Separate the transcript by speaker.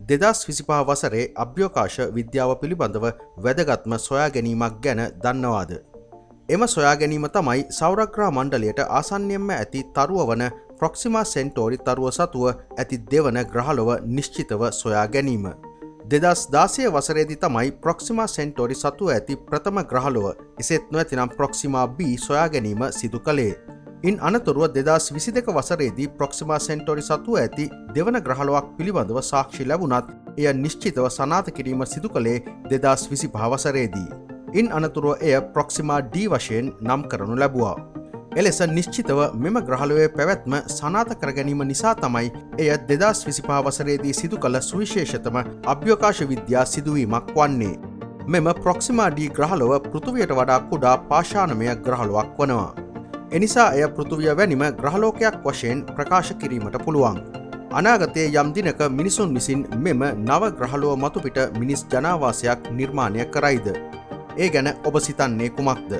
Speaker 1: 2025 වසරේ අභ්‍යවකාශ විද්‍යාව පිළිබඳව වැදගත්ම සොයා ගැනීමක් ගැන දන්නවාද? එම සොයා ගැනීම තමයි සෞරග්‍රහ මණ්ඩලයට ආසන්නයෙන්ම ඇති තරුව වන ප්‍රොක්සිමා සෙන්ටෝරි තරුව සතුව ඇති දෙවන ග්‍රහලොව නිශ්චිතව සොයා ගැනීම. 2016 වසරේදී තමයි ප්‍රොක්සිමා සෙන්ටෝරි සතුව ඇති ප්‍රථම ග්‍රහලොව එසේත් නොඇතිනම් ප්‍රොක්සිමා B සොයා ගැනීම සිදු කළේ. ඉන් අනතුරුව 2022 වසරේදී ප්‍රොක්සිමා සෙන්ටෝරි සතුව ඇති දෙවන ග්‍රහලොවක් පිළිබඳව සාක්ෂි ලැබුණත් එය නිශ්චිතව සනාථ කිරීම සිදු කළේ 2025 වසරේදී. ඉන් අනතුරුව එය ප්‍රොක්සිමා D වශයෙන් නම් කරනු ලැබුවා. එලෙස නිශ්චිතව මෙම ග්‍රහලොවේ පැවැත්ම සනාථ කර ගැනීම නිසා තමයි එය 2025 වසරේදී සිදු කළ සුවිශේෂතම අභ්‍යවකාශ විද්‍යා සිදුවීමක් වන්නේ. මෙම ප්‍රොක්සිමා D ග්‍රහලොව පෘථිවියට වඩා කුඩා පාෂාණමය ග්‍රහලොවක් වනවා. එනිසා එය පෘථිවිය වැනිම ග්‍රහලෝකයක් වශයෙන් ප්‍රකාශ කිරීමට පුළුවන්. අනාගතයේ යම් දිනක මිනිසුන් විසින් මෙම නව ග්‍රහලොව මතුපිට මිනිස් ජනාවාසයක් නිර්මාණය කරයිද? ඒ ගැන ඔබ සිතන්නේ කුමක්ද?